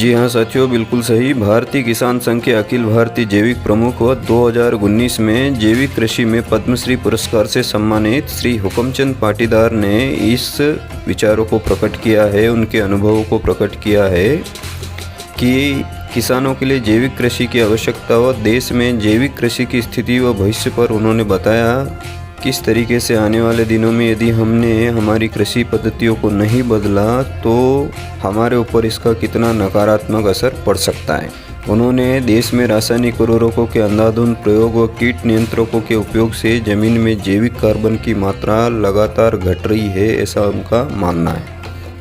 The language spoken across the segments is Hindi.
जी हाँ साथियों, बिल्कुल सही। भारतीय किसान संघ के अखिल भारतीय जैविक प्रमुख व 2019 में जैविक कृषि में पद्मश्री पुरस्कार से सम्मानित श्री हुकमचंद पाटीदार ने इस विचारों को प्रकट किया है, उनके अनुभवों को प्रकट किया है कि किसानों के लिए जैविक कृषि की आवश्यकता व देश में जैविक कृषि की स्थिति व भविष्य पर उन्होंने बताया किस तरीके से आने वाले दिनों में यदि हमने हमारी कृषि पद्धतियों को नहीं बदला तो हमारे ऊपर इसका कितना नकारात्मक असर पड़ सकता है। उन्होंने देश में रासायनिक उर्वरकों के अंधाधुंध प्रयोग व कीट नियंत्रकों के उपयोग से जमीन में जैविक कार्बन की मात्रा लगातार घट रही है, ऐसा उनका मानना है।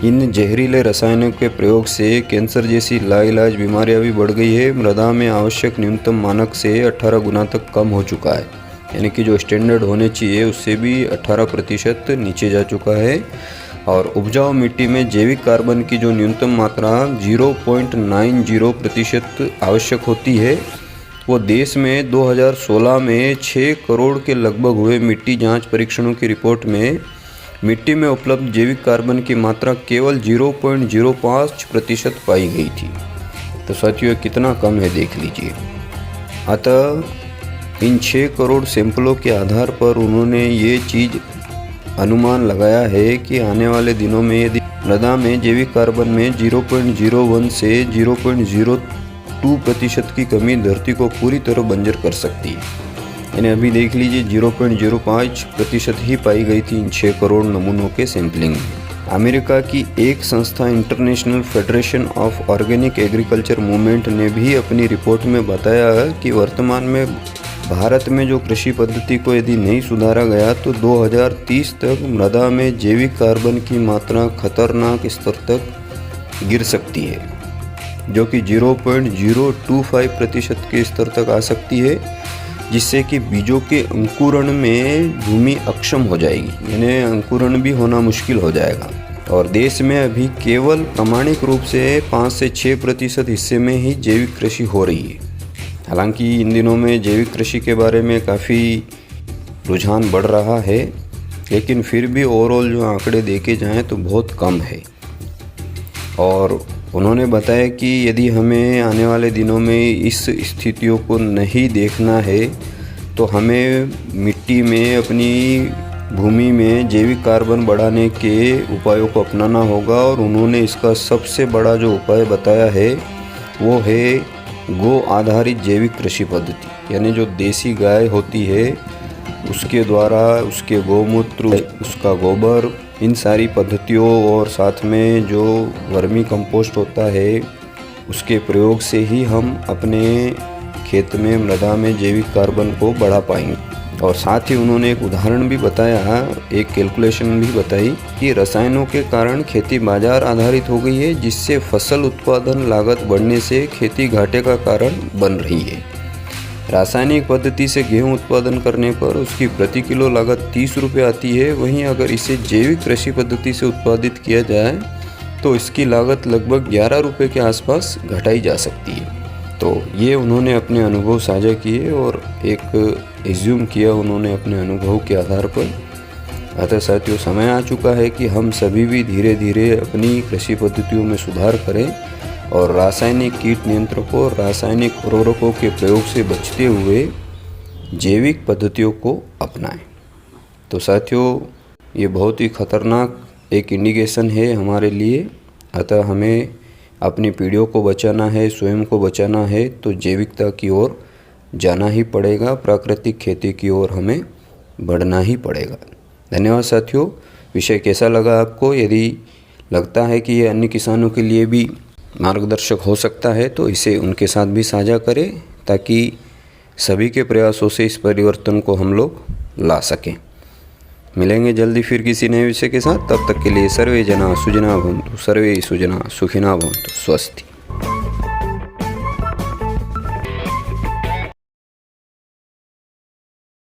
इन जहरीले रसायनों के प्रयोग से कैंसर जैसी लाइलाज बीमारियां भी बढ़ गई है। मृदा में आवश्यक न्यूनतम मानक से 18 गुना तक कम हो चुका है, यानी कि जो स्टैंडर्ड होने चाहिए उससे भी 18% नीचे जा चुका है। और उपजाऊ मिट्टी में जैविक कार्बन की जो न्यूनतम मात्रा 0.90% आवश्यक होती है, वो देश में 2016 में 6 करोड़ के लगभग हुए मिट्टी जांच परीक्षणों की रिपोर्ट में मिट्टी में उपलब्ध जैविक कार्बन की मात्रा केवल 0.05% पाई गई थी। तो साथियों कितना कम है, देख लीजिए। अतः इन 6 करोड़ सैंपलों के आधार पर उन्होंने ये चीज़ अनुमान लगाया है कि आने वाले दिनों में यदि मृदा में जैविक कार्बन में 0.01 से 0.02% की कमी धरती को पूरी तरह बंजर कर सकती है। यानी अभी देख लीजिए 0.05% ही पाई गई थी इन 6 करोड़ नमूनों के सैंपलिंग में। अमेरिका की एक संस्था international federation of organic agriculture movement ने भी अपनी रिपोर्ट में बताया कि वर्तमान में भारत में जो कृषि पद्धति को यदि नहीं सुधारा गया तो 2030 तक मृदा में जैविक कार्बन की मात्रा खतरनाक स्तर तक गिर सकती है, जो कि 0.025% के स्तर तक आ सकती है, जिससे कि बीजों के अंकुरण में भूमि अक्षम हो जाएगी, यानी अंकुरण भी होना मुश्किल हो जाएगा। और देश में अभी केवल प्रामाणिक रूप से 5 से 6% हिस्से में ही जैविक कृषि हो रही है। हालांकि इन दिनों में जैविक कृषि के बारे में काफ़ी रुझान बढ़ रहा है, लेकिन फिर भी ओवरऑल जो आंकड़े देखे जाएं तो बहुत कम है। और उन्होंने बताया कि यदि हमें आने वाले दिनों में इस स्थितियों को नहीं देखना है तो हमें मिट्टी में, अपनी भूमि में जैविक कार्बन बढ़ाने के उपायों को अपनाना होगा। और उन्होंने इसका सबसे बड़ा जो उपाय बताया है वो है गो आधारित जैविक कृषि पद्धति, यानी जो देसी गाय होती है उसके द्वारा उसके गौमूत्र, उसका गोबर, इन सारी पद्धतियों और साथ में जो वर्मी कंपोस्ट होता है उसके प्रयोग से ही हम अपने खेत में, मृदा में जैविक कार्बन को बढ़ा पाएंगे। और साथ ही उन्होंने एक उदाहरण भी बताया, एक कैलकुलेशन भी बताई कि रसायनों के कारण खेती बाजार आधारित हो गई है, जिससे फसल उत्पादन लागत बढ़ने से खेती घाटे का कारण बन रही है। रासायनिक पद्धति से गेहूं उत्पादन करने पर उसकी प्रति किलो लागत 30 रुपये आती है, वहीं अगर इसे जैविक कृषि पद्धति से उत्पादित किया जाए तो इसकी लागत लगभग 11 रुपये के आसपास घटाई जा सकती है। तो ये उन्होंने अपने अनुभव साझा किए और एक एज्यूम किया उन्होंने अपने अनुभव के आधार पर। अतः साथियों, समय आ चुका है कि हम सभी भी धीरे धीरे अपनी कृषि पद्धतियों में सुधार करें और रासायनिक कीट नियंत्रकों, रासायनिक उर्वरकों के प्रयोग से बचते हुए जैविक पद्धतियों को अपनाएं। तो साथियों, ये बहुत ही खतरनाक एक इंडिकेशन है हमारे लिए। अतः हमें अपनी पीढ़ियों को बचाना है, स्वयं को बचाना है, तो जैविकता की ओर जाना ही पड़ेगा, प्राकृतिक खेती की ओर हमें बढ़ना ही पड़ेगा। धन्यवाद साथियों। विषय कैसा लगा आपको? यदि लगता है कि ये अन्य किसानों के लिए भी मार्गदर्शक हो सकता है तो इसे उनके साथ भी साझा करें, ताकि सभी के प्रयासों से इस परिवर्तन को हम लोग ला सकें। मिलेंगे जल्दी फिर किसी नए विषय के साथ। तब तक के लिए सर्वे जना सुजना भवन्तु, सर्वे सुजना सुखिना भवन्तु। स्वस्ति।